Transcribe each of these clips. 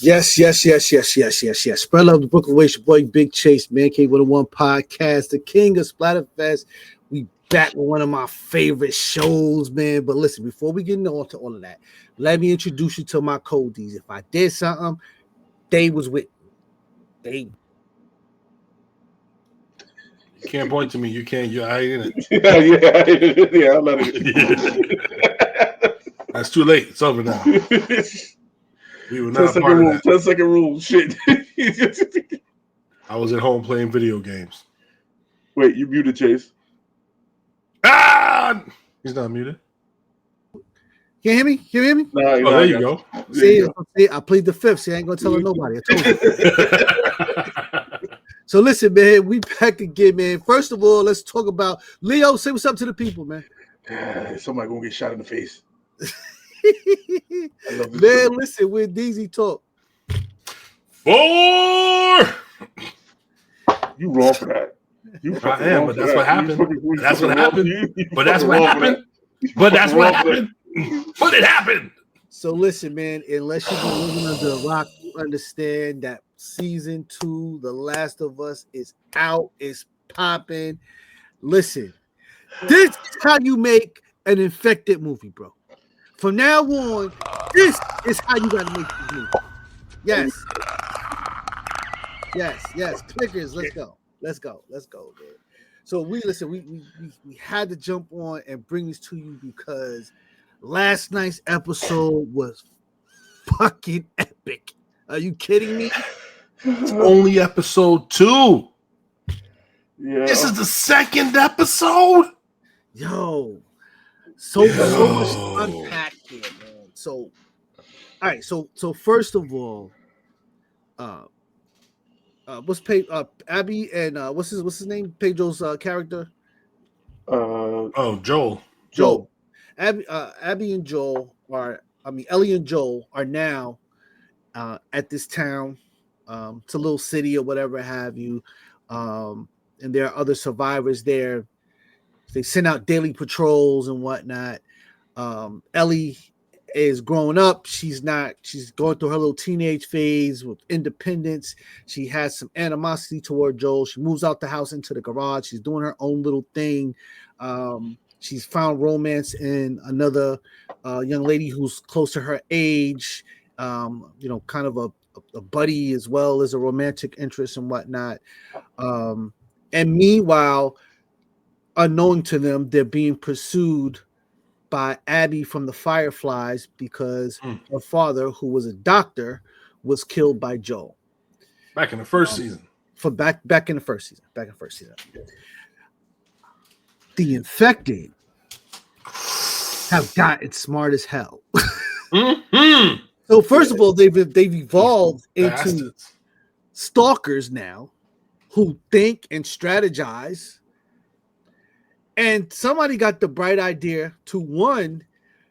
Yes. Spread love the Brooklyn way. It's your boy Big Chase, Mancave101 Podcast, the king of Splatterfest. We back with one of my favorite shows, man. But listen, before we get on to all of that, let me introduce you to my codies. If I did something, they was with they. You can't point to me. You can't. I ain't in it. Yeah. I'm not it. That's too late. It's over now. We were not 10 part of that. 10-second rule. Shit. I was at home playing video games. Wait, you muted Chase? Ah! He's not muted. Can you hear me? Can you hear me? No, Oh, there you go. See, I plead the fifth. See, I ain't gonna tell nobody. I told you. So listen, man, we back again, man. First of all, let's talk about Leo. Say what's up to the people, man. Somebody gonna get shot in the face. Man, listen, we're DZ Talk. 4. You wrong for that. I am, but that's what happened. That's what happened. But that's what happened. But that's what happened. But it happened. So listen, man, unless you've been living under a rock, you understand that season 2, The Last of Us, is out, is popping. Listen, this is how you make an infected movie, bro. From now on, this is how you gotta make this movie. Yes. Clickers, let's go, man. So we had to jump on and bring this to you because last night's episode was fucking epic. Are you kidding me? It's only episode 2. Yeah. This is the 2nd episode. Yo. So much to unpack here, man. So, all right. So first of all, Abby and what's his name? Pedro's character. Joel. Abby and Joel Ellie and Joel are now at this town. It's a little city or whatever have you, and there are other survivors there. They send out daily patrols and whatnot. Ellie is growing up. She's going through her little teenage phase with independence. She has some animosity toward Joel. She moves out the house into the garage. She's doing her own little thing. She's found romance in another young lady who's close to her age, kind of a buddy as well as a romantic interest and whatnot. And meanwhile, unknown to them, they're being pursued by Abby from the Fireflies because her father, who was a doctor, was killed by Joel. Back in the first season. Back in the first season. The infected have gotten smart as hell. Mm-hmm. So first of all, they've evolved into stalkers now who think and strategize. And somebody got the bright idea to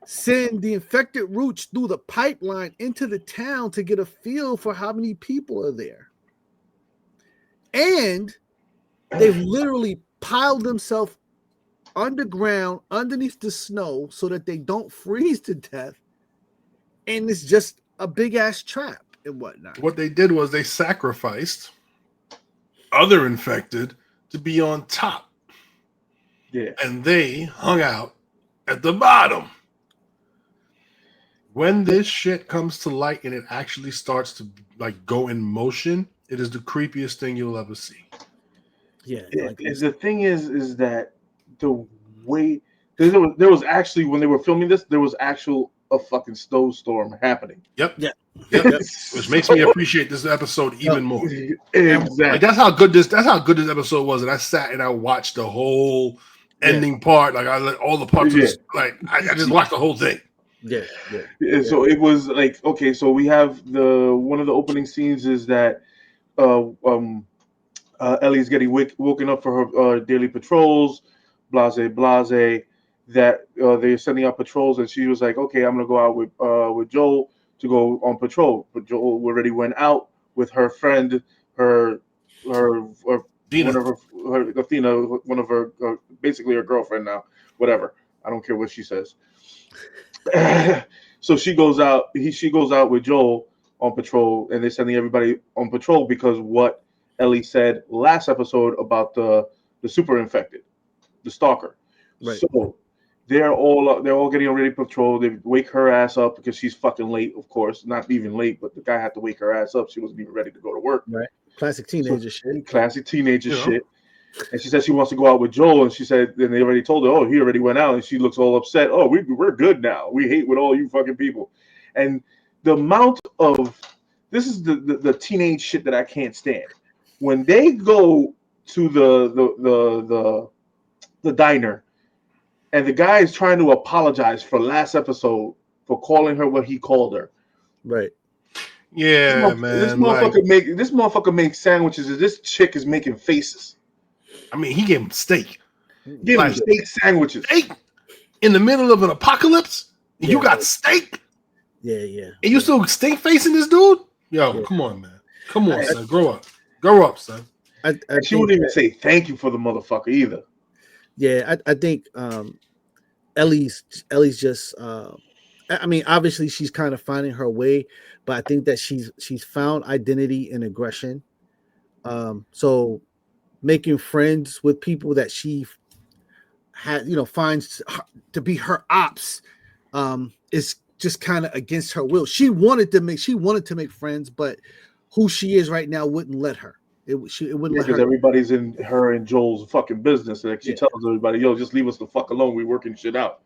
send the infected roots through the pipeline into the town to get a feel for how many people are there. And they've literally piled themselves underground underneath the snow so that they don't freeze to death. And it's just a big ass trap and whatnot. What they did was they sacrificed other infected to be on top. Yeah. And they hung out at the bottom. When this shit comes to light and it actually starts to go in motion, it is the creepiest thing you'll ever see. Yeah. The thing is that the way there was actually, when they were filming this, there was a fucking snowstorm happening. Yep. Which makes me appreciate this episode even more. Exactly. That's how good this episode was. And I sat and I watched the whole ending part. I let all the parts. I just watched the whole thing. Yeah. So it was okay. So we have one of the opening scenes is that Ellie's getting woken up for her daily patrols. Blase. That they're sending out patrols, and she was like, "Okay, I'm gonna go out with Joel to go on patrol." But Joel already went out with her friend, Dina. Athena, one of her, basically her girlfriend now. Whatever, I don't care what she says. So she goes out. She goes out with Joel on patrol, and they're sending everybody on patrol because what Ellie said last episode about the super infected, the stalker. Right. So they're all getting ready to patrol. They wake her ass up because she's fucking late, of course. Not even late, but the guy had to wake her ass up. She wasn't even ready to go to work. Right. Classic teenager shit. Classic teenager shit. And she said she wants to go out with Joel, and she said, and they already told her, oh, he already went out, and she looks all upset. Oh, we're good now. We hate with all you fucking people. And the amount of this is the teenage shit that I can't stand. When they go to the diner, and the guy is trying to apologize for last episode for calling her what he called her. Right. Yeah, man. This motherfucker makes sandwiches, and this chick is making faces. I mean, he gave him steak. Give him steak sandwiches. Steak in the middle of an apocalypse. And you got steak. Yeah. And you still stink facing this dude? Yo, come on, man. Come on, son. Grow up. Grow up, son. She wouldn't even say thank you for the motherfucker either. Yeah, I think Ellie's just I mean, obviously she's kind of finding her way, but I think that she's found identity in aggression. So making friends with people that she finds to be her ops is just kind of against her will. She wanted to make friends, but who she is right now wouldn't let her. It wouldn't let her. Because everybody's in her and Joel's fucking business. Like she tells everybody, "Yo, just leave us the fuck alone. We working shit out."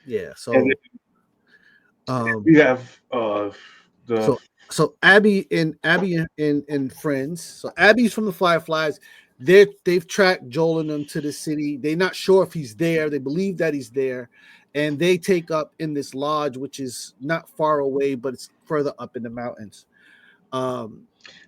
Yeah. So we have So Abby and friends. So Abby's from the Fireflies. They've tracked Joel and them to the city. They're not sure if he's there. They believe that he's there, and they take up in this lodge, which is not far away, but it's further up in the mountains.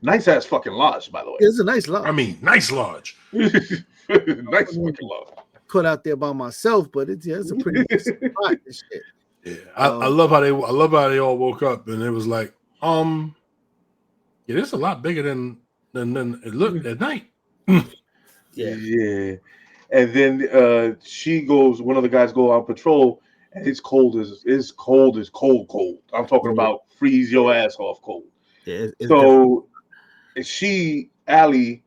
Nice ass fucking lodge, by the way. It's a nice lodge. I mean, nice lodge. Nice fucking lodge. Put out there by myself, but it's a pretty good spot. And shit. Yeah, I love how they all woke up and it was like, yeah, it's a lot bigger than it looked at night. Yeah. And then she goes. One of the guys go on patrol, and it's cold as cold. I'm talking about freeze your ass off cold. Yeah, so is she Allie?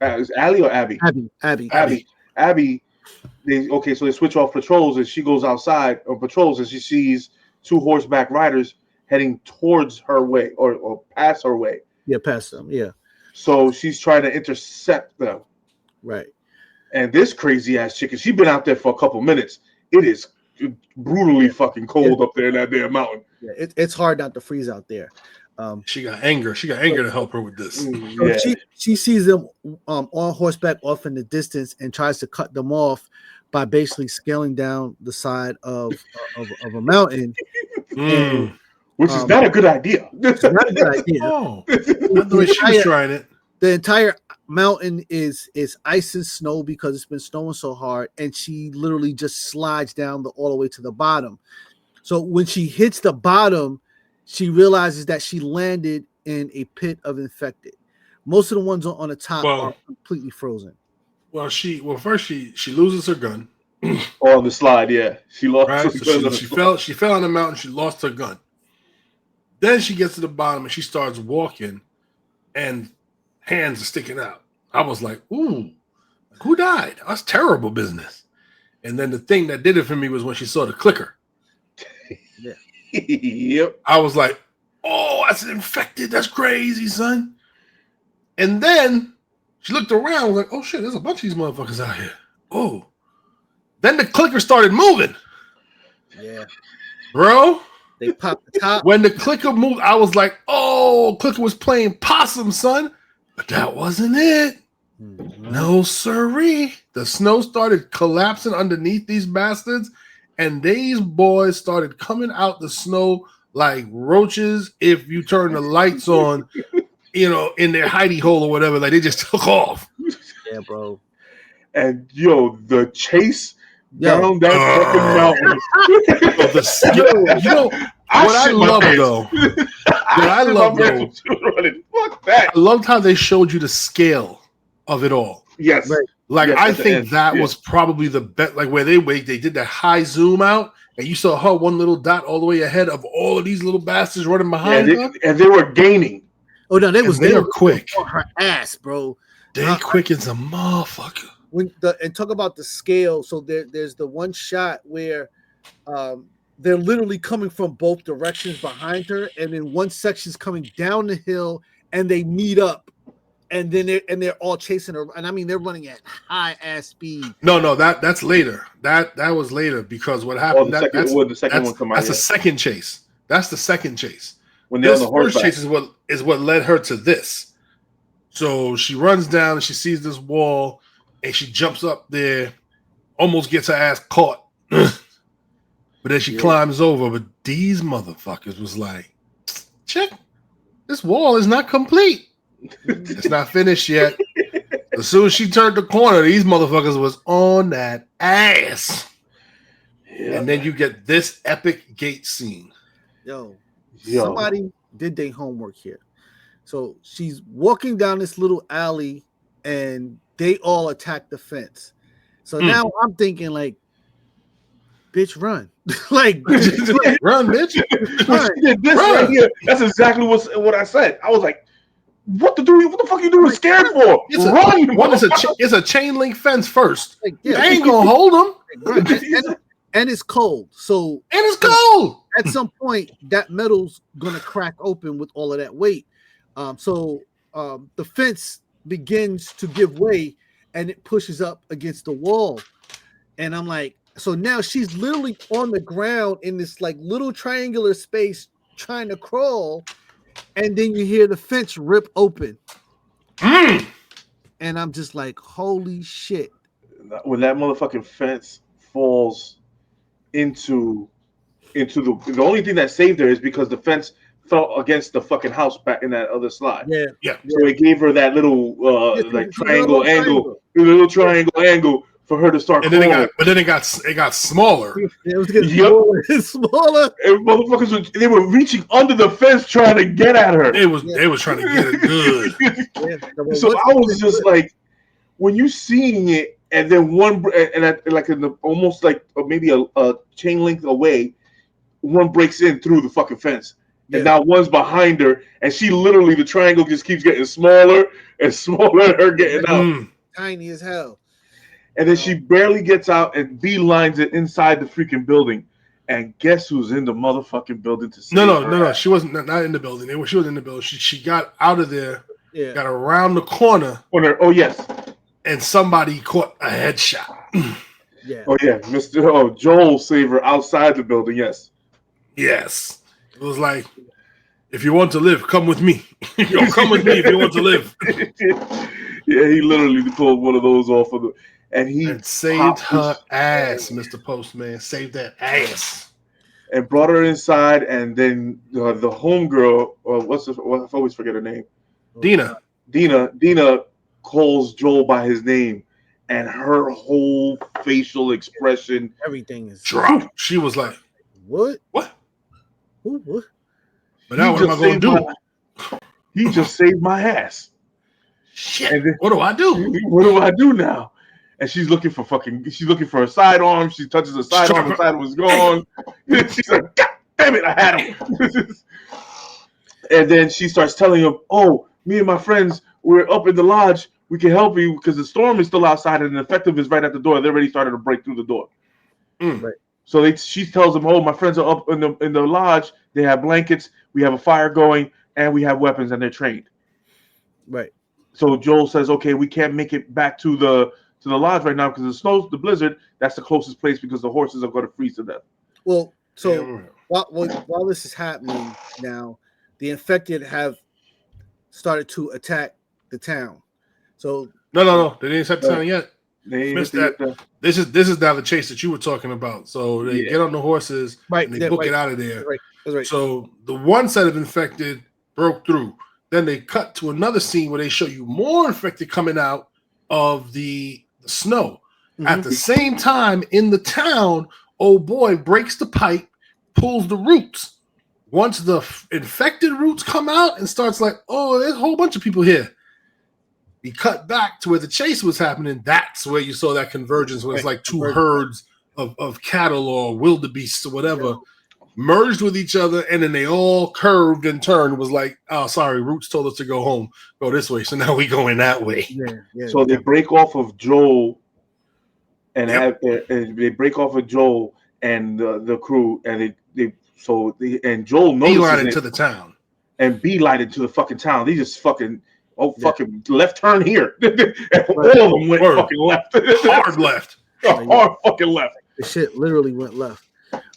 Is Allie or Abby? Abby. So they switch off patrols, and she goes outside on patrols, and she sees two horseback riders heading towards her way or past her way. Yeah, past them. Yeah. So she's trying to intercept them. Right. And this crazy ass chicken, she's been out there for a couple minutes. It is brutally fucking cold up there in that damn mountain. Yeah, it's hard not to freeze out there. She got anger. She got anger to help her with this. So she sees them on horseback off in the distance and tries to cut them off by basically scaling down the side of a mountain. Which is not a good idea. It's not a good idea. Oh, not the way she was trying it. The entire mountain is ice and snow because it's been snowing so hard, and she literally just slides down all the way to the bottom. So when she hits the bottom, she realizes that she landed in a pit of infected. Most of the ones on the top are completely frozen. First she loses her gun. On the slide, yeah. She lost right? So she fell on the mountain, she lost her gun. Then she gets to the bottom and she starts walking and hands are sticking out. I was like, ooh, who died? That's terrible business. And then the thing that did it for me was when she saw the clicker. Yeah. Yep. I was like, oh, that's an infected. That's crazy, son. And then she looked around and was like, oh shit, there's a bunch of these motherfuckers out here. Oh. Then the clicker started moving. Yeah. Bro. They popped the top. When the clicker moved, I was like, oh, clicker was playing possum, son. But that wasn't it. Mm-hmm. No, sirree. The snow started collapsing underneath these bastards, and these boys started coming out the snow like roaches if you turn the lights on, in their hidey hole or whatever. Like, they just took off. Yeah, bro. And, the chase down that fucking mountain. Fuck that. I loved how they showed you the scale of it all. Yes. Right. Like, I think that was probably the best, like where they did that high zoom out and you saw her one little dot all the way ahead of all of these little bastards running behind her. And they were gaining. Oh no, they were quick. On her ass, bro. They quick as a motherfucker. And talk about the scale. So there's the one shot where they're literally coming from both directions behind her, and then one section's coming down the hill, and they meet up, and then they're all chasing her. And I mean, they're running at high ass speed. No, that's later. That was later because what happened? That's the second chase. That's the second chase. When they're on the first chase is what led her to this. So she runs down and she sees this wall, and she jumps up there, almost gets her ass caught. But then she climbs over. But these motherfuckers was like, check, this wall is not complete. It's not finished yet. As soon as she turned the corner, these motherfuckers was on that ass. Yeah, and then you get this epic gate scene. Yo. Somebody did their homework here. So she's walking down this little alley, and they all attack the fence. So now I'm thinking, like, bitch, run. Like, run, bitch. Run. Right here. That's exactly what I said. I was like, what the fuck are you doing scared for? It's a chain link fence first. Like, they ain't gonna hold them. And it's cold. So it's cold. At some point, that metal's gonna crack open with all of that weight. So the fence begins to give way, and it pushes up against the wall. And I'm like, so now she's literally on the ground in this like little triangular space trying to crawl, and then you hear the fence rip open. And I'm just like, holy shit. When that motherfucking fence falls into the only thing that saved her is because the fence fell against the fucking house back in that other slide. Yeah. So it gave her that little triangle angle for her to start. And then it got smaller. It was getting smaller and smaller. And motherfuckers they were reaching under the fence trying to get at her. They was trying to get it good. So I was just like, when you seeing it, and then almost like maybe a chain link away, one breaks in through the fucking fence. And now one's behind her, and she literally, the triangle just keeps getting smaller and smaller, her getting out. Tiny as hell. And then she barely gets out and beelines it inside the freaking building. And guess who's in the motherfucking building to see her? No. She wasn't not in the building. She was in the building. She got out of there, got around the corner. Oh, yes. And somebody caught a headshot. Yeah. Oh, yeah. Joel saved her outside the building, yes. Yes. It was like, if you want to live, come with me. Come with me if you want to live. Yeah, he literally pulled one of those off of the... And saved her ass, Mr. Postman. Saved that ass. And brought her inside, and then the homegirl, I always forget her name. Dina calls Joel by his name, and her whole facial expression, everything is dropped. She was like, "What? What? What? But now what am I going to do? He just saved my ass. Shit. Then, what do I do? What do I do now?" And she's looking for her sidearm. She touches her sidearm. The sidearm was gone. She's like, God damn it, I had him. And then she starts telling him, "Oh, me and my friends, we're up in the lodge. We can help you because the storm is still outside and the effective is right at the door. They already started to break through the door." Right. So she tells him, "Oh, my friends are up in the lodge. They have blankets. We have a fire going, and we have weapons, and they're trained." Right. So Joel says, "Okay, we can't make it back to the lodge right now because the blizzard. That's the closest place because the horses are going to freeze to death." Well, so while this is happening now, the infected have started to attack the town. So no, they didn't attack the town yet. They missed that. This is now the chase that you were talking about. So they get on the horses and they book it out of there. That's right. So the one set of infected broke through. Then they cut to another scene where they show you more infected coming out of the snow. At the same time, in the town, old boy breaks the pipe, pulls the roots. Once the infected roots come out and starts like, oh, there's a whole bunch of people here. We cut back to where the chase was happening. That's where you saw that convergence where it's like two herds of cattle or wildebeests or whatever merged with each other, and then they all curved and turned. Was like, oh, sorry, Roots told us to go home, go this way, so now we going that way. So they break off of Joel, and they break off of Joel and the crew, and and Joel notices beeline into the town and beeline into the fucking town. They just fucking fucking left turn here. And all of them went fucking left. Hard left. Hard fucking left. The shit literally went left.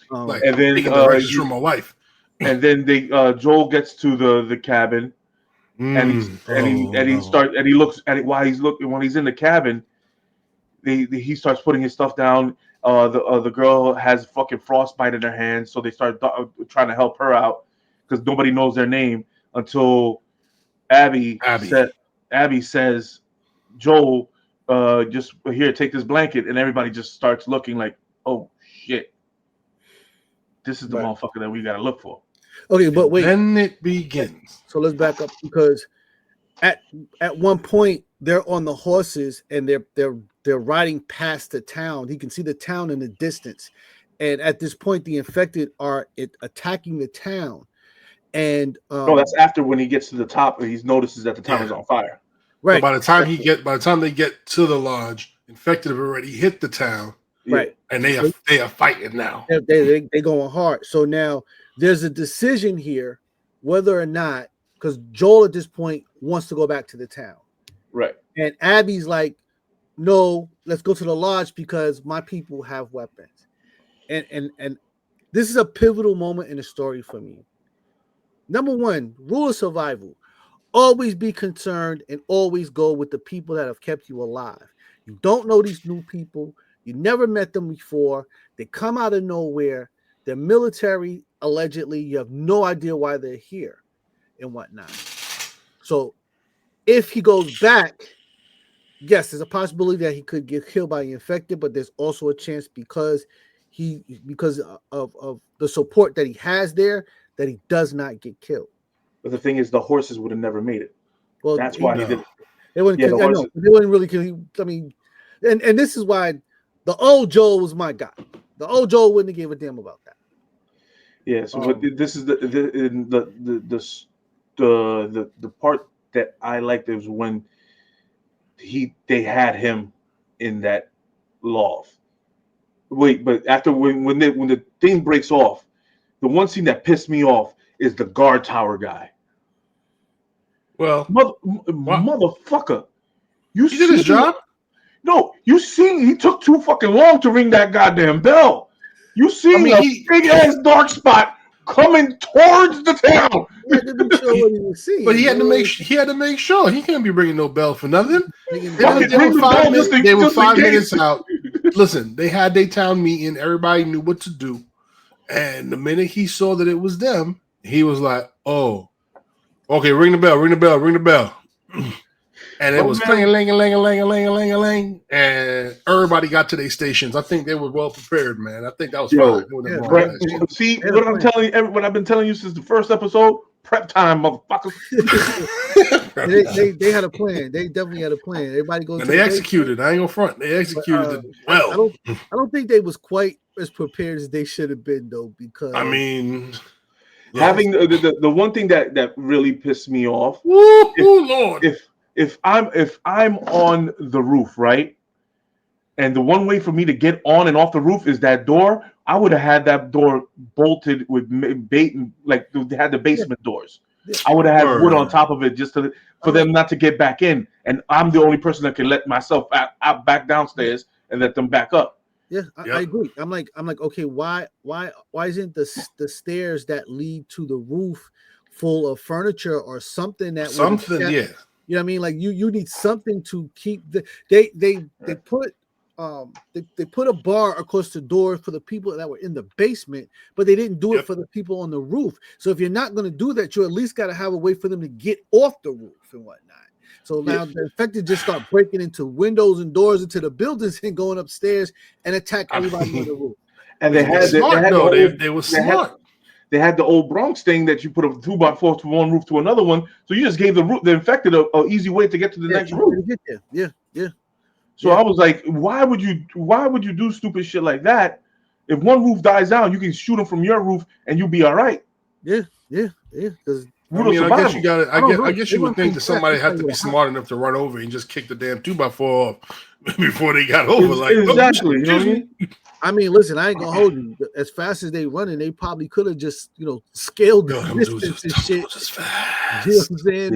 And then from my wife. And then Joel gets to the cabin, and he looks at it while he's in the cabin. He starts putting his stuff down. The girl has fucking frostbite in her hand, so they start trying to help her out because nobody knows their name until Abby says, Joel, just here, take this blanket, and everybody just starts looking like, oh shit, this is the motherfucker that we gotta look for. Okay, but wait. Then it begins. So let's back up, because at one point they're on the horses and they're riding past the town. He can see the town in the distance, and at this point the infected are attacking the town. And no, that's after when he gets to the top, he notices that the town is on fire. Right. So by the time they get to the lodge, infected have already hit the town. Right. And they are fighting now. They going hard. So now there's a decision here whether or not, because Joel at this point wants to go back to the town. Right. And Abby's like, no, let's go to the lodge because my people have weapons. And this is a pivotal moment in the story for me. Number one, rule of survival. Always be concerned and always go with the people that have kept you alive. You don't know these new people. You never met them before. They come out of nowhere. They're military, allegedly. You have no idea why they're here and whatnot. So if he goes back, yes, there's a possibility that he could get killed by the infected, but there's also a chance because of the support that he has there, that he does not get killed. But the thing is, the horses would have never made it. Well, that's why he did it. They wouldn't. They wouldn't really kill. I mean, and this is why the old Joel was my guy. The old Joel wouldn't have gave a damn about that. Yeah. So, but this is the part that I liked is when they had him in that loft. Wait, but after when the thing breaks off, the one scene that pissed me off is the guard tower guy. Well, motherfucker, he did his job. No, you see, he took too fucking long to ring that goddamn bell. You see a big ass dark spot coming towards the town. But he had to make sure he can't be ringing no bell for nothing. They were 5 minutes out. Listen, they had their town meeting. Everybody knew what to do. And the minute he saw that it was them, he was like, oh, okay, ring the bell. And it was clang-a-ling-a-ling-a-ling-a-ling-a-ling-a-ling. And everybody got to their stations. I think they were well prepared, man. I think that was fine. See, what I'm telling you, what I've been telling you since the first episode, prep time, motherfuckers. they had a plan. They definitely had a plan. Everybody goes. And they executed. I ain't gonna front. They executed it well. I don't think they was quite as prepared as they should have been, though, because I mean, having the one thing that really pissed me off. Lord. If I'm on the roof, right, and the one way for me to get on and off the roof is that door, I would have had that door bolted with bait, like they had the basement doors. I would have had wood on top of it just for them not to get back in, and I'm the only person that can let myself out back downstairs and let them back up. Yeah, I agree. I'm like, okay, why isn't the stairs that lead to the roof full of furniture or something that yeah. You know what I mean? Like you need something to keep they put they put a bar across the door for the people that were in the basement, but they didn't do it for the people on the roof. So if you're not going to do that, you at least got to have a way for them to get off the roof and whatnot. So now the infected just start breaking into windows and doors into the buildings and going upstairs and attack everybody on the roof. And they were smart. They had the old Bronx thing that you put a 2x4 to one roof to another one. So you just gave the infected an easy way to get to the next roof. Yeah. So I was like, why would you do stupid shit like that? If one roof dies down, you can shoot them from your roof and you'll be all right. Yeah. Because I guess you got it. I guess you would think that somebody had to be smart enough to run over and just kick the damn 2x4 off before they got over. Like exactly. You know what I mean? I mean, listen, I ain't gonna hold you. As fast as they running, they probably could have just, scaled the distance and shit. You know what I'm saying?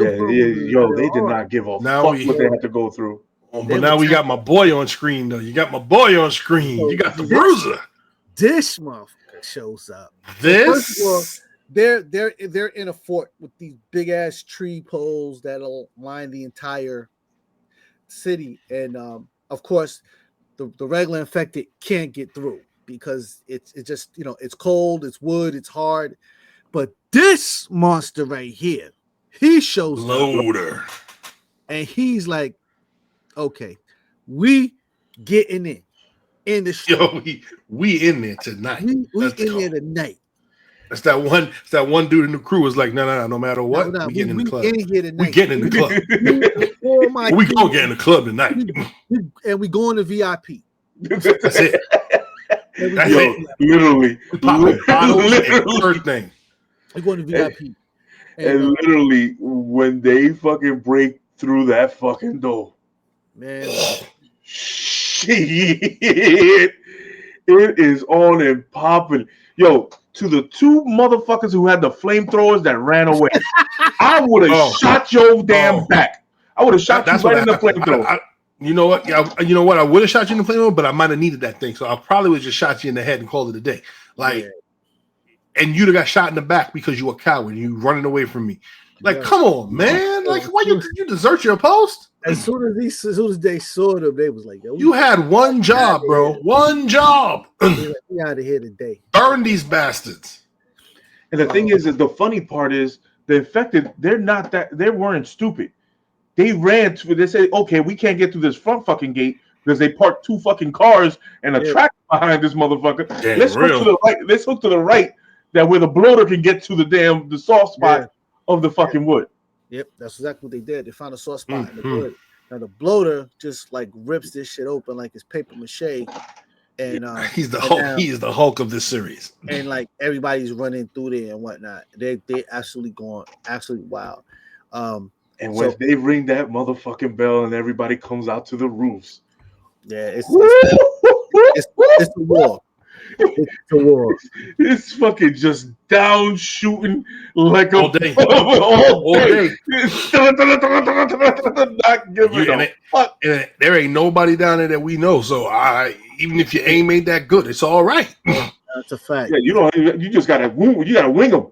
Yo, they did not give a fuck what they had to go through. But now we got my boy on screen, though. You got my boy on screen. You got the bruiser. This motherfucker shows up. This. Well, they're in a fort with these big ass tree poles that'll line the entire city, and of course, the regular infected can't get through because it's just it's cold, it's wood, it's hard. But this monster right here, he shows loader, up, and he's like, "Okay, we getting in the show. Yo, we in there tonight. We in there tonight." That's that one dude in the crew was like, no matter what, we getting in the club. We getting in the club. We gonna get in the club tonight. And we going to VIP. That's it. That's it. Literally. First thing. We're going to VIP. And literally, when they fucking break through that fucking door, man, shit, it is on and popping. Yo, to the two motherfuckers who had the flamethrowers that ran away, I would have shot your damn back. I would have shot you right in the flamethrower. You know what? You know what? I would have shot you in the flamethrower, but I might have needed that thing, so I probably would have just shot you in the head and called it a day. And you'd have got shot in the back because you were a coward. You running away from me. Like, come on, man! Like, why you desert your post? As soon as they saw them, they was like, "Yo, you had one job, bro. One job. We out of here today. Burn these bastards." And the thing is the funny part is the infected. They weren't stupid. They ran to. They said, "Okay, we can't get through this front fucking gate because they parked two fucking cars and a tractor behind this motherfucker. Let's hook to the right. Let's hook to the right. That where the bloater can get to the soft spot of the fucking wood." Yep, that's exactly what they did. They found a soft spot in the wood. Now the bloater just like rips this shit open like it's paper mache, and he's the Hulk. Now, he is the Hulk of this series. And like everybody's running through there and whatnot. They absolutely going absolutely wild. And when they ring that motherfucking bell and everybody comes out to the roofs, it's a war. It's a war. It's fucking just down shooting like all day. All day. Not giving a fuck. And there ain't nobody down there that we know. So even if your aim ain't that good, it's all right. That's a fact. Yeah, you just gotta wing them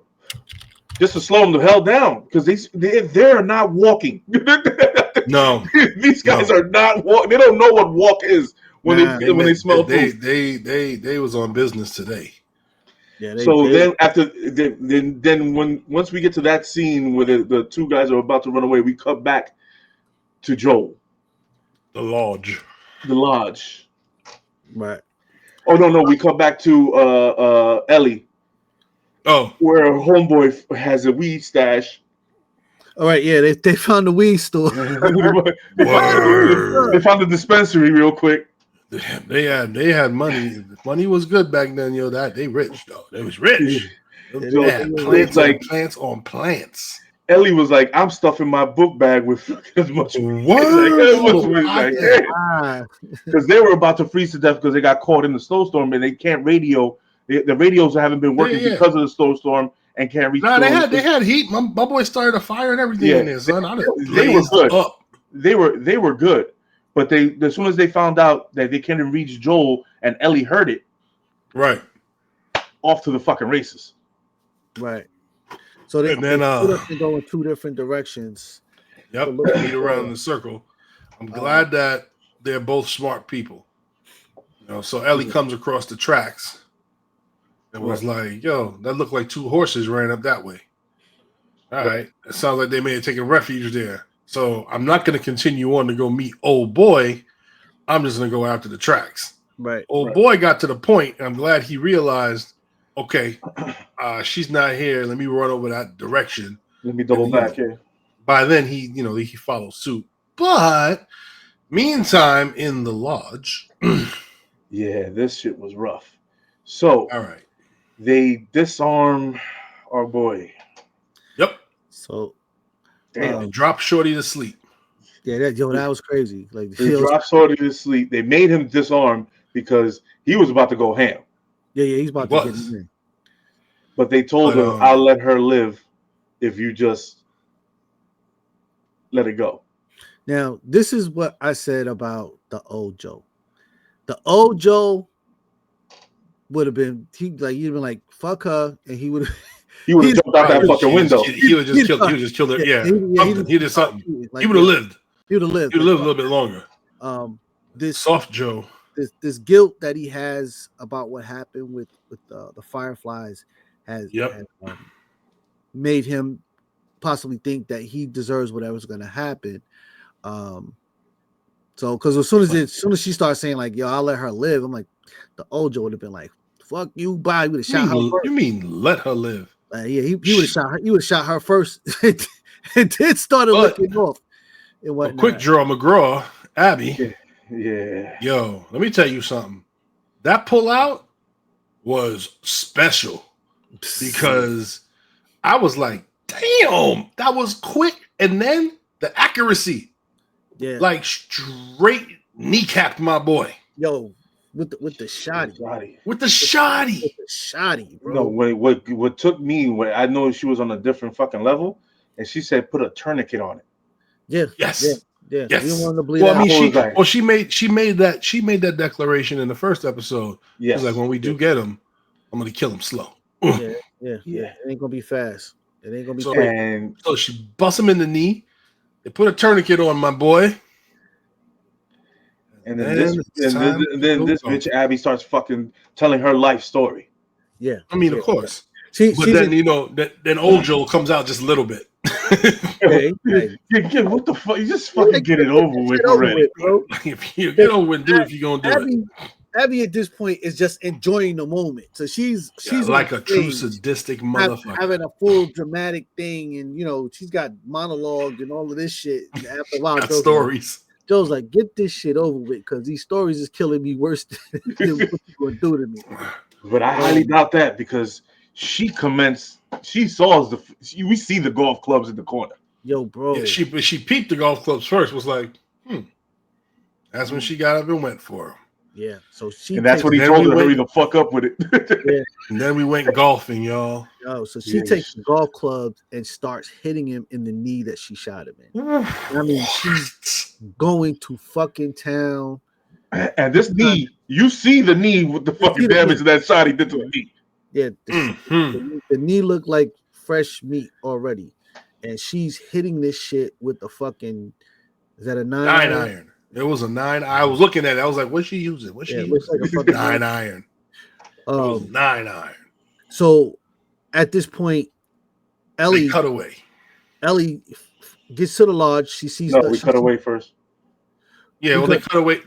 just to slow them the hell down because they're not walking. No, these guys are not walking. They don't know what walk is. When they smell food. They was on business today. Yeah. Once we get to that scene where the two guys are about to run away, we cut back to Joel. The lodge. Right. Oh no, we come back to Ellie. Oh. Where her homeboy has a weed stash. All right, yeah, they found the weed store. They found the dispensary real quick. They had money. Money was good back then, yo. They rich though. They was rich. They had plants on plants. Ellie was like, "I'm stuffing my book bag with as much because they were about to freeze to death because they got caught in the snowstorm and they can't radio. The radios haven't been working because of the snowstorm and can't reach. No, they had heat. My boy started a fire and everything in there, son. They were good. They were good. But as soon as they found out that they couldn't reach Joel and Ellie heard it, right, off to the fucking races. Right. So they go in two different directions. Yep, lead around in the circle. I'm glad that they're both smart people. So Ellie comes across the tracks and was like, "Yo, that looked like two horses ran up that way." All right, it sounds like they may have taken refuge there. So I'm not going to continue on to go meet old boy. I'm just going to go after the tracks. Right. Old boy got to the point, and I'm glad he realized, okay, she's not here. Let me run over that direction. Let me double back here. By then, he followed suit. But Meantime, in the lodge. Yeah, this shit was rough. So, All right. they disarm our boy. Yep. So, Damn. And drop Shorty to sleep. yeah, that was crazy. Like They dropped Shorty to sleep. They made him disarm because he was about to go ham. Yeah, he's about to get in. But they told her, I'll let her live if you just let it go. Now, this is what I said about the old Joe. The old Joe would have been you'd have been like, fuck her, and he would have jumped out that fucking window. He would just killed her. Yeah. He did something. Like, he would have lived. He would have lived. He would have lived a little bit longer. This soft Joe. This guilt that he has about what happened with the Fireflies has made him possibly think that he deserves whatever's going to happen. So because as soon as she starts saying like, yo, I'll let her live, I'm like, the old Joe would have been like, fuck you, bye. Would have shot her first. You mean let her live? Yeah, he would have shot her. He would have shot her first, and then started looking off. A quick draw, McGraw, Abby. Yeah. Yo, let me tell you something. That pullout was special because I was like, damn, that was quick. And then the accuracy. Yeah. Like straight kneecapped my boy. Yo, with the shotty. With the shotty, bro. No, what took me when I know she was on a different fucking level, and she said put a tourniquet on it. Yeah. Yes. Yeah. Yes. We don't want to bleed well, out. I mean, she made that declaration in the first episode. Yes. She's like, when we do get him, I'm gonna kill him slow. Yeah. It ain't gonna be fast. It ain't gonna be quick. And so she busts him in the knee. They put a tourniquet on my boy. And then this bitch Abby starts fucking telling her life story. Yeah. I mean, of course. But then old Joel comes out just a little bit. What the fuck? You just fucking get it over with already, bro. If you get over and do it, if you're gonna do it. Abby at this point is just enjoying the moment. So she's like a true sadistic motherfucker, having a full dramatic thing, and she's got monologue and all of this shit. And after a while, Joe's like, get this shit over with because these stories is killing me worse than what you're gonna do to me. But I highly doubt that because we see the golf clubs in the corner. Yo, bro. Yeah, she peeped the golf clubs first, was like, That's when she got up and went for him. Yeah. So and that's when he told her to hurry the fuck up with it. Yeah. And then we went golfing, y'all. Oh, so she takes the golf clubs and starts hitting him in the knee that she shot him in. I mean, she's going to fucking town. And this knee, you see the knee with the fucking damage that shot he did to the knee. Yeah, the knee looked like fresh meat already, and she's hitting this shit with the fucking. Is that a 9 iron? It was a 9. I was looking at it. I was like, "What's she using? What's she using?" Like 9 iron. It was 9 iron. So, at this point, Ellie cut away. Ellie gets to the lodge. She sees. We cut away first. Yeah, well, they cut away.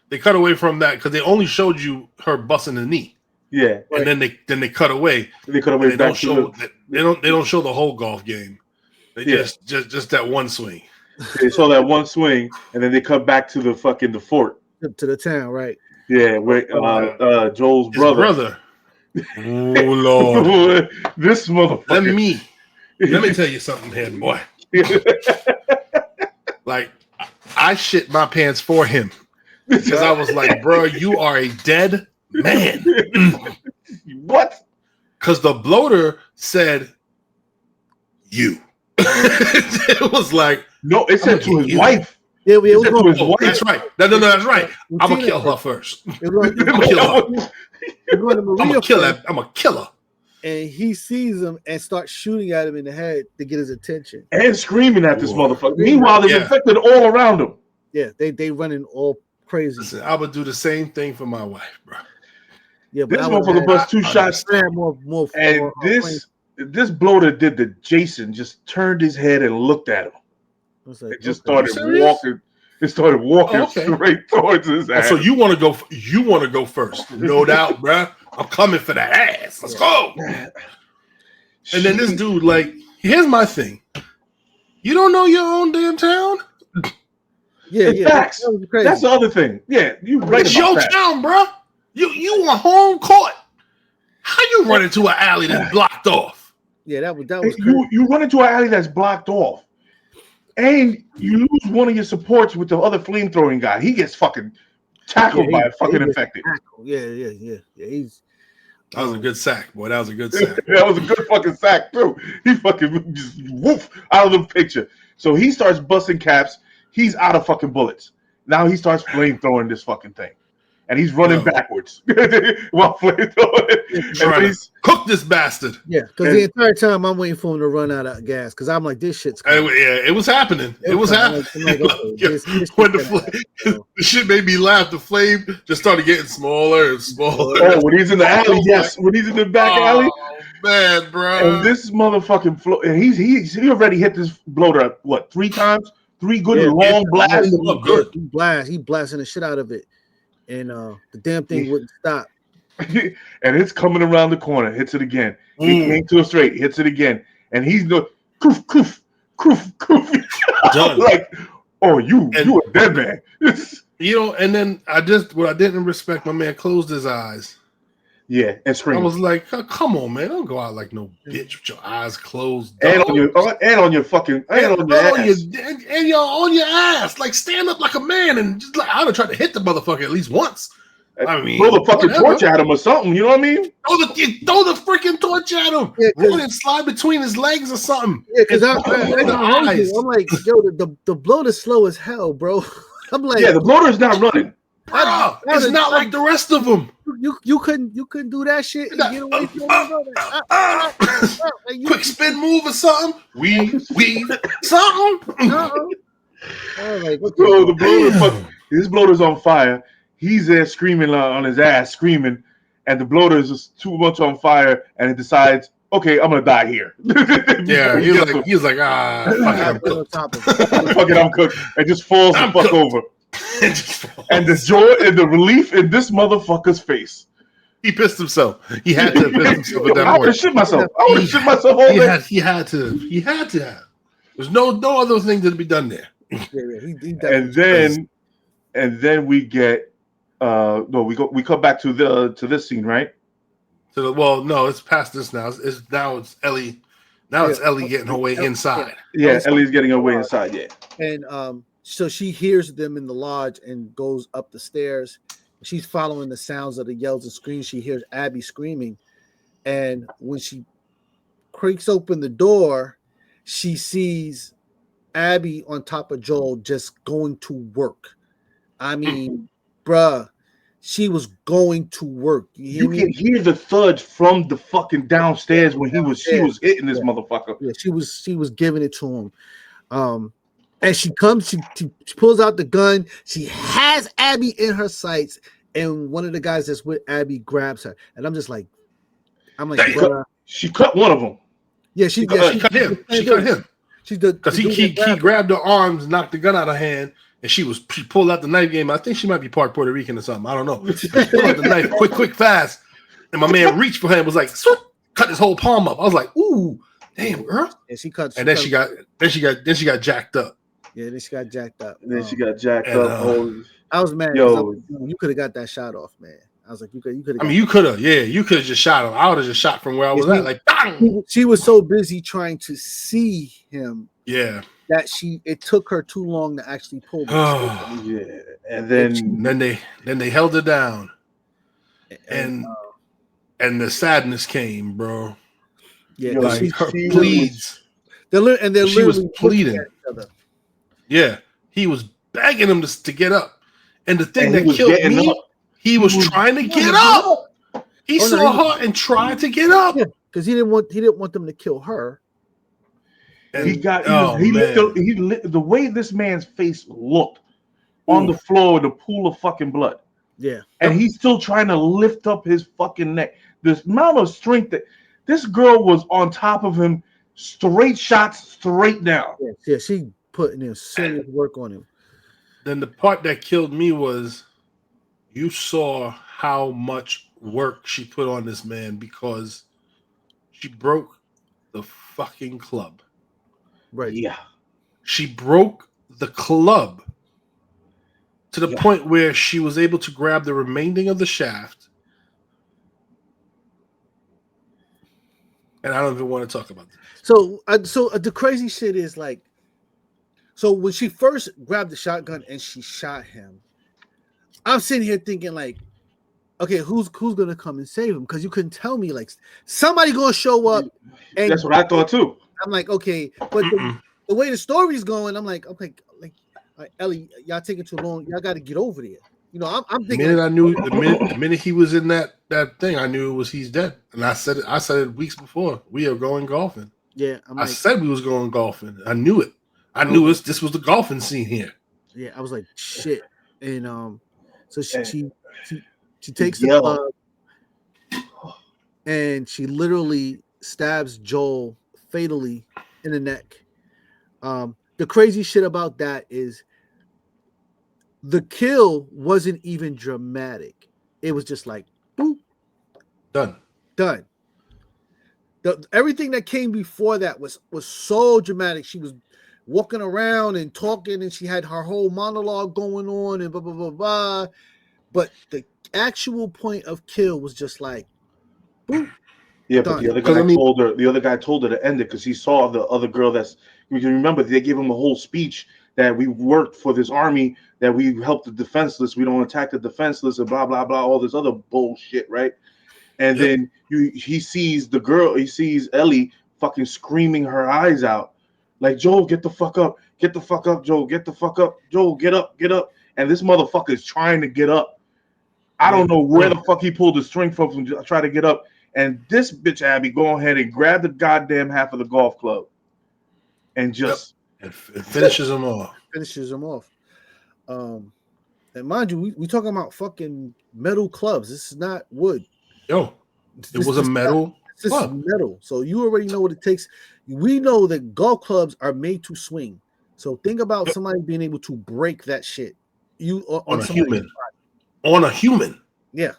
They cut away from that because they only showed you her busting the knee. Yeah, and then they cut away. They cut away. They don't show they don't show the whole golf game. They just that one swing. They saw that one swing, and then they cut back to the fort, to the town, right? Yeah, where Joel's brother. Oh Lord, this motherfucker. Let me tell you something, here, boy. Like I shit my pants for him because I was like, bro, you are a dead man. What? Because the bloater said you. It was like no, it said to his wife. Yeah, it was to his wife. That's right. No, that's right. I'm gonna kill her first. I'm gonna kill her. I'm gonna kill her. And he sees him and starts shooting at him in the head to get his attention. And screaming at this motherfucker. Meanwhile, they're infected all around him. Yeah, they running all crazy. Listen, I would do the same thing for my wife, bro. Yeah, but this motherfucker bust 2 shots. This bloater did the Jason, just turned his head and looked at him. Like, it just started walking. It started walking straight towards his ass. So you want to go? You want to go first? No doubt, bro. I'm coming for the ass. Let's go. And then this dude, like, here's my thing. You don't know your own damn town. It's facts. That was crazy. That's the other thing. Yeah, you right It's about your that. town, bro. You on home court. How you run into an alley that's blocked off? Yeah, that was crazy. You run into an alley that's blocked off, and you lose one of your supports with the other flamethrowing guy. He gets fucking tackled by a fucking infected. Yeah. That was a good sack, boy. That was a good sack. That was a good fucking sack too. He fucking just woof out of the picture. So he starts busting caps. He's out of fucking bullets. Now he starts flamethrowing this fucking thing. And he's running backwards while flamethrowing. Trying to cook this bastard. Yeah, because the entire time I'm waiting for him to run out of gas because I'm like, this shit's coming. Yeah, it was happening. It was happening. Like, okay, this When the shit made me laugh, the flame just started getting smaller and smaller. Oh, when he's in the alley, yes. When he's in the back alley. Man, bro. And this motherfucking flow, and he already hit this bloater what 3 times? 3 good long blasts. He blasting the shit out of it. And the damn thing wouldn't stop. And it's coming around the corner, hits it again. He came to a straight, hits it again. And he's going koof. Like, oh, you a dead man. And then what I didn't respect, my man closed his eyes. Yeah, and screamed. I was like, oh, come on, man. Don't go out like no bitch with your eyes closed. And on your fucking ass. And you're on your ass. Like, stand up like a man and just like I would have tried to hit the motherfucker at least once. I mean, throw the fucking torch at him or something, you know what I mean? Throw the freaking torch at him. Run and slide between his legs or something. Yeah, because I'm like, yo, the bloater slow as hell, bro. I'm like, yeah, the bloater is not running. Bro, it's not like the rest of them. You couldn't do that shit and get away from him. Quick spin move or something. Weave something. Like, bro, the bloater, his bloater's on fire. He's there screaming on his ass, screaming, and the bloater is just too much on fire, and it decides, okay, I'm gonna die here. Yeah, he's like, fuck it, I'm cooked, and just falls the fuck over. And the joy and the relief in this motherfucker's face. He pissed himself. He had to piss himself at that point. I would have shit myself. All day. He had to have. There's no other thing to be done there. And then we get we come back to this scene, right? No, it's past this now. It's Ellie. Now it's Ellie getting her way inside. Yeah, Ellie's getting her way inside. Yeah, and so she hears them in the lodge and goes up the stairs. She's following the sounds of the yells and screams. She hears Abby screaming, and when she creaks open the door, she sees Abby on top of Joel just going to work. I mean, bruh, she was going to work. You can hear the thuds from the fucking downstairs when she was hitting this motherfucker. Yeah, she was giving it to him. And she comes, she pulls out the gun. She has Abby in her sights, and one of the guys that's with Abby grabs her. And I'm like, she cut one of them. Yeah, she cut him. She cut him. Because he grabbed her arms, knocked the gun out of her hand, and she pulled out the knife game. I think she might be part Puerto Rican or something. I don't know. She pulled out the knife quick, fast. And my man reached for her and was like, swoop, cut his whole palm up. I was like, ooh, damn, girl. And she cut. And then she got jacked up. Yeah, then she got jacked up. And then she got jacked up. I was mad. Yo, you could have got that shot off, man. I was like, you could. I mean, you could have. Yeah, you could have just shot him. I would have just shot from where I was at. Like, bang! She was so busy trying to see him. Yeah. That it took her too long to actually pull the trigger. Yeah, and then they held her down, and the sadness came, bro. Yeah, like her pleads. She was pleading. Yeah, he was begging him to get up, and the thing that killed me, he was trying to get up. He saw her and tried to get up because he didn't want them to kill her. And the way this man's face looked on the floor in the pool of fucking blood. Yeah. And he's still trying to lift up his fucking neck. This amount of strength that this girl was on top of him, straight shots, straight down. Yeah, she putting in serious work on him. Then the part that killed me was you saw how much work she put on this man because she broke the fucking club. Right. Yeah. She broke the club to the point where she was able to grab the remaining of the shaft. And I don't even want to talk about this. So the crazy shit is like, so when she first grabbed the shotgun and she shot him, I'm sitting here thinking like, okay, who's gonna come and save him? Because you couldn't tell me like somebody gonna show up. And that's what I thought too. I'm like, okay, but the way the story's going, I'm like, Ellie, y'all taking too long. Y'all got to get over there. You know, I'm thinking. The minute he was in that thing, I knew he's dead. And I said it weeks before. We are going golfing. Yeah, I said we was going golfing. I knew it. I knew this was the golfing scene here. Yeah, I was like, shit. And so she takes the club and she literally stabs Joel fatally in the neck. The crazy shit about that is the kill wasn't even dramatic. It was just like, boop, done. Everything that came before that was so dramatic. She was walking around and talking, and she had her whole monologue going on, and blah blah blah blah. But the actual point of kill was just like, boop. Yeah, but the other guy told her to end it because he saw the other girl. You can remember they gave him a whole speech that we worked for this army, that we help the defenseless, we don't attack the defenseless, and blah blah blah, all this other bullshit, right? And then he sees the girl, he sees Ellie fucking screaming her eyes out, like, Joel, get the fuck up, Joel, get the fuck up, Joel, get up, and this motherfucker is trying to get up. I don't know where the fuck he pulled the string from to try to get up. And this bitch Abby go ahead and grab the goddamn half of the golf club and just it finishes him off. And mind you, we talking about fucking metal clubs. This is not wood. It was a metal club. This is metal. So you already know what it takes. We know that golf clubs are made to swing. So think about somebody being able to break that shit. On a human. Yeah.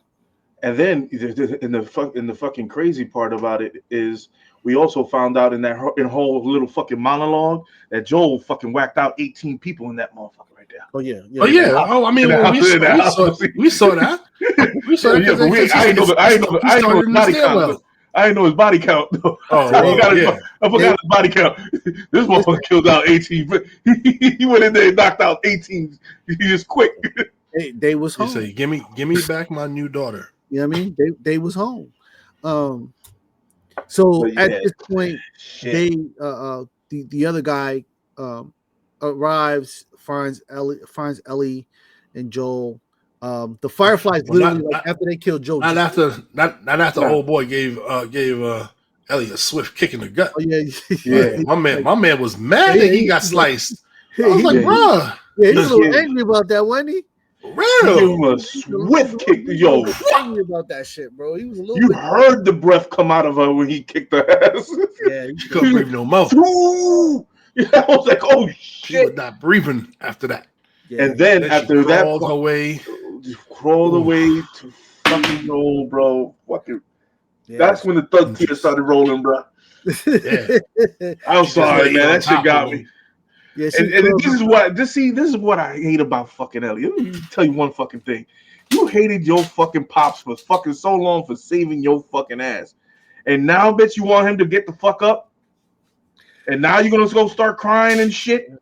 And then in the fucking crazy part about it is we also found out in whole little fucking monologue that Joel fucking whacked out 18 people in that motherfucker right there. Oh yeah. Oh, I mean, we saw that. We saw that. Yeah, I didn't know his body count. I didn't know his body count. I forgot his body count. This motherfucker killed out 18. He went in there and knocked out 18. He just quick. They was home. You say, give me back my new daughter. You know what I mean? They was home. So at this point, the other guy arrives, finds Ellie and Joel. The Fireflies literally after they killed Joel. Not after old boy gave Ellie a swift kick in the gut. Oh yeah. My man was mad that he got sliced. I was like, bro. Yeah, he was a little angry about that, wasn't he? Real. He was a swift kick. Yo, angry about that shit, bro. He was a little. You heard the breath come out of her when he kicked her ass. Yeah, she couldn't breathe no more. Yeah, I was like, oh shit. She was not breathing after that. Yeah. And then after that, crawled away to fucking Joel, bro. Fucking. Yeah. That's when the thug tears started rolling, bro. Yeah. I'm sorry, man. That shit got me. Yeah, and this is what I hate about fucking Ellie. Let me tell you one fucking thing. You hated your fucking pops for fucking so long for saving your fucking ass. And now I bet you want him to get the fuck up. And now you're gonna go start crying and shit.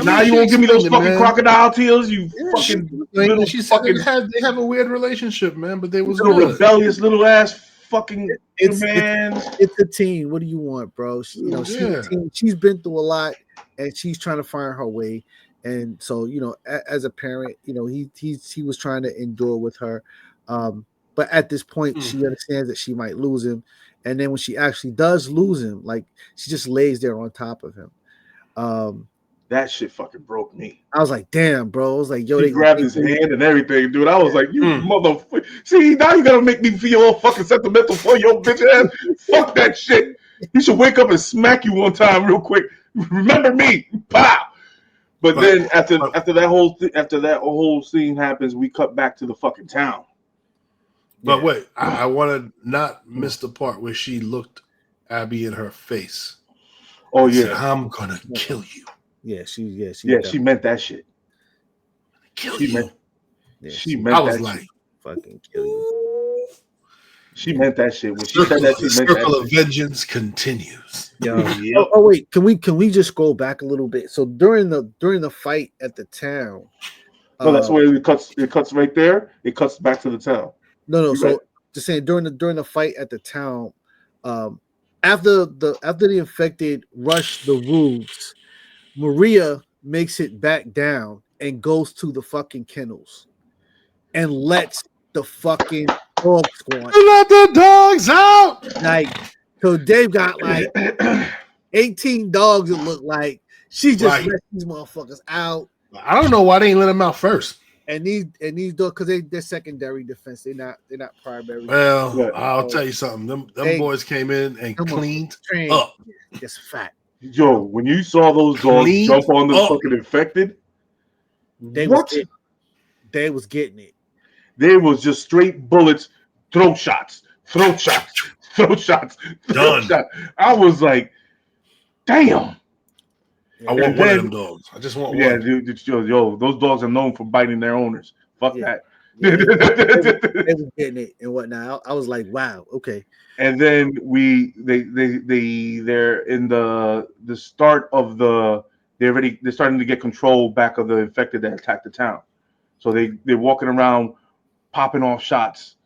Now you won't give me those fucking crocodile tears, you fucking little fucking. They have a weird relationship, man. But they was a rebellious little ass fucking man. It's a teen. What do you want, bro? She's been through a lot, and she's trying to find her way. And so, as a parent, he was trying to endure with her. But at this point, she understands that she might lose him. And then when she actually does lose him, like she just lays there on top of him. That shit fucking broke me. I was like, damn, bro. I was like, yo, he grabbed his hand and everything, dude. I was like, you motherfucker. See, now you gotta make me feel all fucking sentimental for your bitch ass. Fuck that shit. You should wake up and smack you one time real quick. Remember me. Pow. But then after that whole scene happens, we cut back to the fucking town. But wait, I want to not miss the part where she looked Abby in her face. Oh yeah, said, I'm gonna kill you. Yeah, she meant that shit. kill She you. meant, Yeah, she meant I was that like, shit. fucking kill you. She meant that shit. When she said that, she the meant circle that of shit. vengeance continues. Yo. Yep. Oh wait, can we just go back a little bit? So during the fight at the town, No, that's where it cuts right there. It cuts back to the town. no. You So right. just saying during the fight at the town, after the infected rush the roofs, Maria makes it back down and goes to the fucking kennels and lets the fucking dog squad. Let the dogs out. Like, so they've got like 18 dogs. It looked like she just Like, let these motherfuckers out. I don't know why they ain't let him out first. And these dogs, because they're secondary defense. They're not primary. Well, Yeah. I'll tell you something. Them They- boys came in and Come on, cleaned trained. up. It's fat. Yo, when you saw those dogs Clean jump on the up. fucking infected, They what? was getting it. They was just straight bullets, throat shots, throat shots, throat shots, throat Done. shots. I was like, damn. I want And one then- of them dogs. I just want Yeah, one. dude, yo, those dogs are known for biting their owners. Fuck Yeah. that. Yeah, they was getting it and whatnot. I was like, wow, okay. And then they're in the start of they're starting to get control back of the infected that attacked the town. So they're walking around popping off shots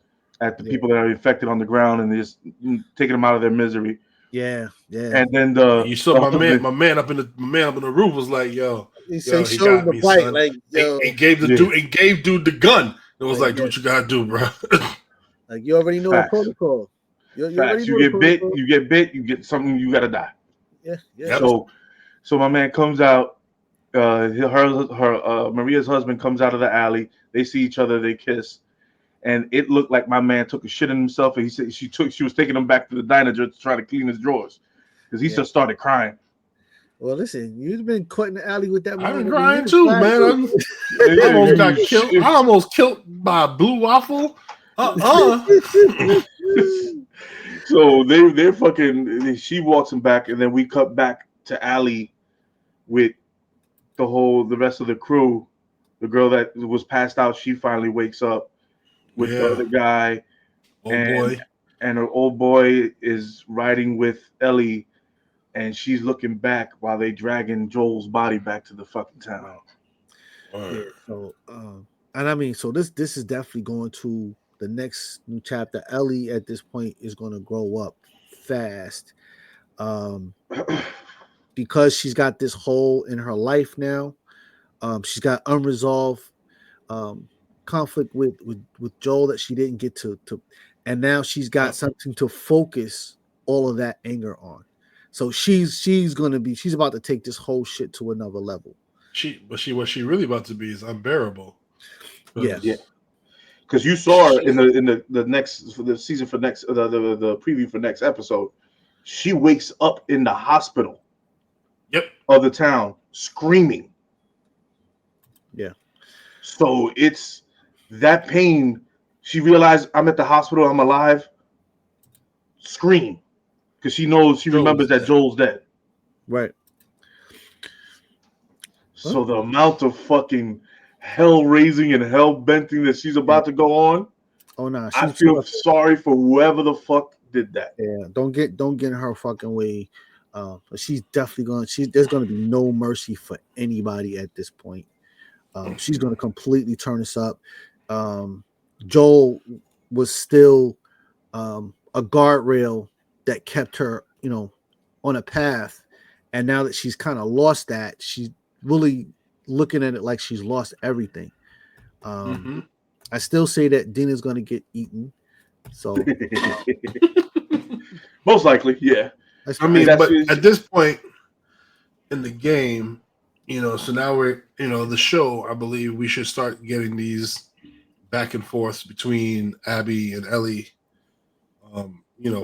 at the people that are infected on the ground and just taking them out of their misery. Yeah. And then You saw my man up in the roof was like, yo, He he showed got the me, bite, son. like, yo, and gave dude the gun. It was like, do what you gotta do, bro. like you already know Facts. the protocol. You Facts. already know You the get bit, protocol. you get something, you gotta die. Yeah. Yep. So my man comes out. Maria's husband comes out of the alley. They see each other. They kiss, and it looked like my man took a shit in himself. And he said she was taking him back to the diner just to try to clean his drawers because he just started crying. Well, listen, you've been caught in the alley with that. I've been motherfucker. crying You too, cried man. too. I almost got killed. I almost killed by a blue waffle. So they're fucking. She walks him back, and then we cut back to Allie with the rest of the crew. The girl that was passed out, she finally wakes up with the other guy. Boy. And her old boy is riding with Ellie, and she's looking back while they dragging Joel's body back to the fucking town. Yeah, so and I mean, so this is definitely going to the next new chapter. Ellie at this point is going to grow up fast, because she's got this hole in her life now. She's got unresolved conflict with Joel that she didn't get to, and now she's got something to focus all of that anger on. So she's about to take this whole shit to another level. What she really about to be is unbearable. Yeah. Because you saw her in the next for the season for next the preview for next episode. She wakes up in the hospital. Yep. Of the town screaming. Yeah. So it's that pain. She realized I'm at the hospital. I'm alive. Scream, because she remembers that Joel's dead. Right. So the amount of fucking hell raising and hell benting that she's about to go on. Oh no, I feel sorry for whoever the fuck did that. Yeah, don't get in her fucking way. But she's definitely there's gonna be no mercy for anybody at this point. She's gonna completely turn us up. Joel was still a guardrail that kept her, on a path, and now that she's kind of lost that, she's really looking at it like she's lost everything. I still say that Dina's gonna get eaten. So most likely, yeah. I mean, but at this point in the game, so now we're, the show, I believe we should start getting these back and forths between Abby and Ellie,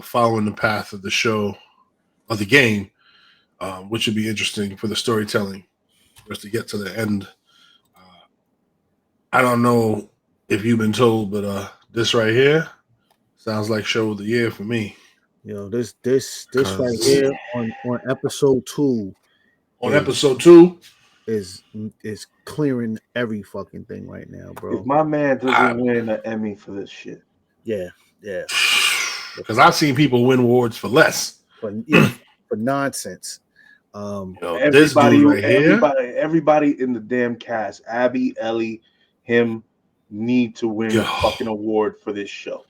following the path of the show, of the game, which would be interesting for the storytelling, for us to get to the end. I don't know if you've been told, but this right here sounds like show of the year for me. This right here on episode 2. On episode 2, is clearing every fucking thing right now, bro. If my man doesn't win an Emmy for this shit, Yeah. Because I've seen people win awards for less. For nonsense. This dude right here, everybody in the damn cast, Abby, Ellie, him, need to win a fucking award for this show.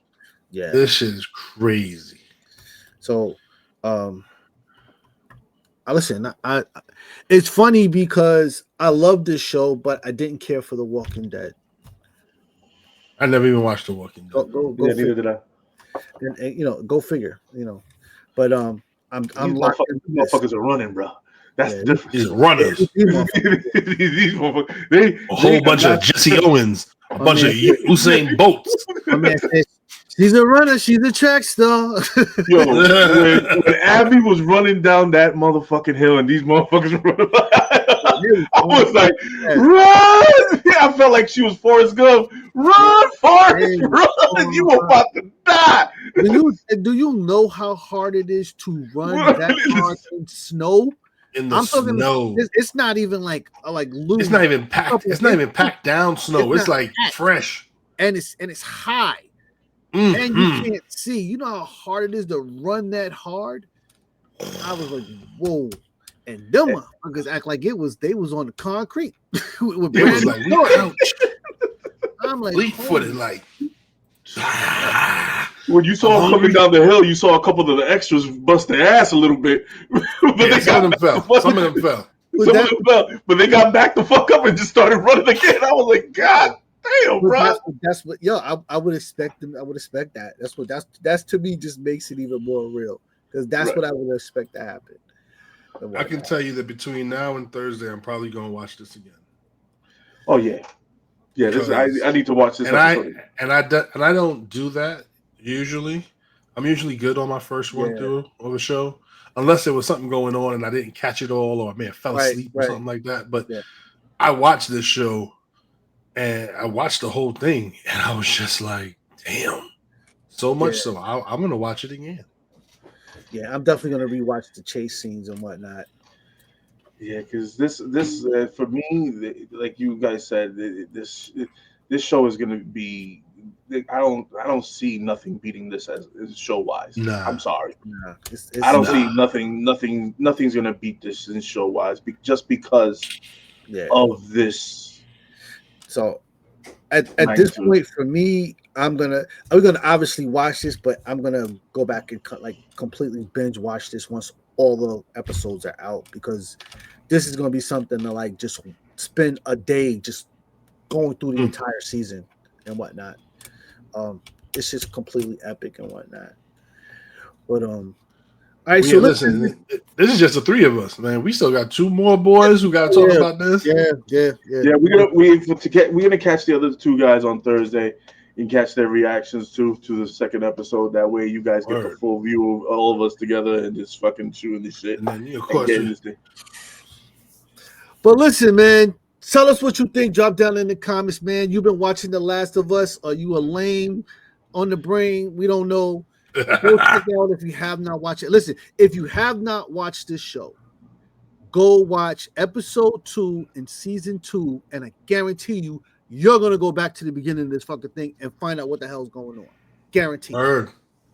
Yeah, this shit is crazy. So, listen. I it's funny because I love this show, but I didn't care for The Walking Dead. I never even watched The Walking Dead. Go Neither did I. And go figure. But I'm locked into this. Motherfuckers are running, bro. That's the difference. These runners. These motherfuckers, a whole bunch of Jesse Owens, a bunch of Usain Bolts. My man said, she's a runner, she's a track star. Yo, when Abby was running down that motherfucking hill and these motherfuckers were running, I was like, run! I felt like she was Forrest Gump. Run, Forrest, run! You were about to die. Do you know how hard it is to run that hard in snow? In the snow, it's not even like loose. It's not even packed. It's not even packed down snow. It's like packed. Fresh, and it's high, and you can't see. You know how hard it is to run that hard. I was like, whoa, and them motherfuckers act like they was on the concrete. With it was like, I'm like, fleet-footed, like. When you saw them coming down the hill, you saw a couple of the extras bust their ass a little bit. But some of them fell. Some of them fell. But they got back the fuck up and just started running again. I was like, God damn, bro. That's what, I would expect them. I would expect that. That's to me just makes it even more real because that's what I would expect to happen. I can tell you that between now and Thursday, I'm probably going to watch this again. Oh yeah. Yeah, I need to watch this episode. I don't do that usually. I'm usually good on my first run through of a show, unless there was something going on and I didn't catch it all, or I may have fell asleep or something like that. But I watched this show and I watched the whole thing, and I was just like, "Damn!" So much so I'm gonna watch it again. Yeah, I'm definitely gonna rewatch the chase scenes and whatnot. Yeah, because this for me, like you guys said, this show is gonna be. I don't see nothing beating this as show wise. Nah. I'm sorry. Nah, I don't see nothing's gonna beat this in show wise, just because of this. So at this point, for me, I'm gonna obviously watch this, but I'm gonna go back and completely binge watch this once all the episodes are out, because this is gonna be something to just spend a day just going through the entire season and whatnot. It's just completely epic and whatnot. But all right, so listen, this is just the three of us, man. We still got two more boys who got to talk about this. Yeah. We're gonna catch the other two guys on Thursday and catch their reactions to the second episode. That way, you guys get the full view of all of us together and just fucking chewing this shit. And then, of course, but listen, man. Tell us what you think. Drop down in the comments, man. You've been watching The Last of Us. Are you a lame on the brain? We don't know. Go check it out if you have not watched it. Listen, if you have not watched this show, go watch episode 2 in season 2, and I guarantee you're gonna go back to the beginning of this fucking thing and find out what the hell's going on. Guaranteed.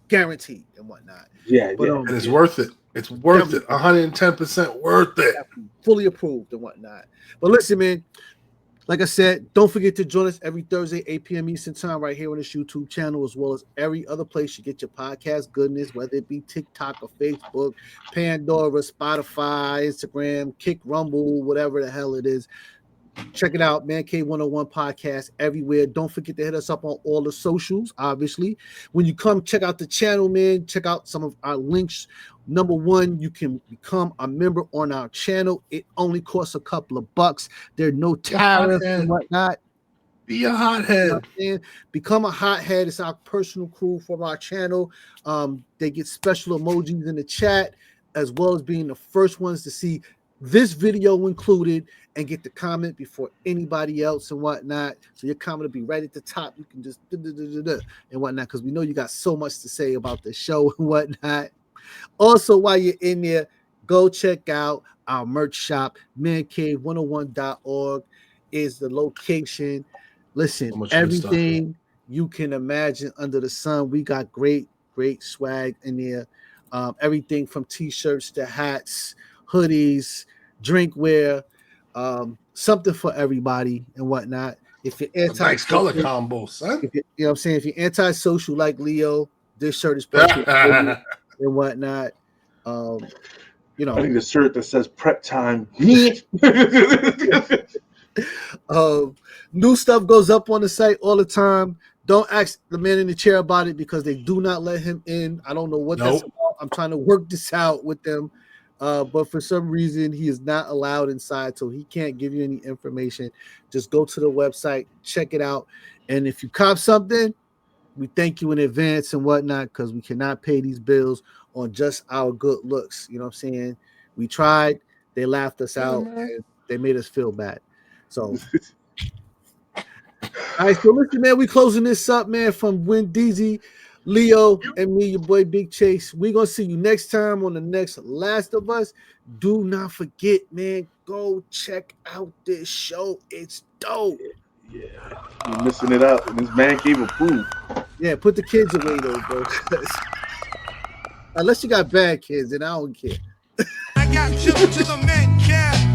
Guaranteed and whatnot. And it's worth it. It's worth it. 110% worth it. Fully approved and whatnot. But listen, man, like I said, don't forget to join us every Thursday, 8 p.m. Eastern Time, right here on this YouTube channel, as well as every other place you get your podcast goodness, whether it be TikTok or Facebook, Pandora, Spotify, Instagram, Kick, Rumble, whatever the hell it is. Check it out, Mancave101 Podcast everywhere. Don't forget to hit us up on all the socials, obviously. When you come check out the channel, man, check out some of our links. Number one, you can become a member on our channel. It only costs a couple of bucks. There are no tariffs and whatnot. Be a hothead. You know, become a hothead. It's our personal crew from our channel. They get special emojis in the chat, as well as being the first ones to see this video included and get the comment before anybody else and whatnot. So your comment will be right at the top. You can just and whatnot, because we know you got so much to say about the show and whatnot. Also, while you're in there, go check out our merch shop. Mancave101.org is the location. Listen, So much good stuff. everything you can imagine under the sun. We got great swag in there. Everything from t-shirts to hats, hoodies, drinkware, something for everybody and whatnot. If you're Nice color combo, son. you know what I'm saying? If you're antisocial like Leo, this shirt is perfect for you and whatnot. You I need know, a shirt that says prep time. new stuff goes up on the site all the time. Don't ask the man in the chair about it because they do not let him in. I don't know what that's about. I'm trying to work this out with them. But for some reason, he is not allowed inside, so he can't give you any information. Just go to the website, check it out. And if you cop something, we thank you in advance and whatnot, because we cannot pay these bills on just our good looks. You know what I'm saying? We tried, they laughed us out, and they made us feel bad. So, all right, so listen, man, we closing this up, man, from Win Deezy, Leo, and me, your boy Big Chase. We're going to see you next time on the next Last of Us. Do not forget, man, go check out this show. It's dope. Yeah, you're missing it out. And this man gave approved. Yeah, put the kids away, though, bro. Unless you got bad kids, then I don't care. I got children to the man care.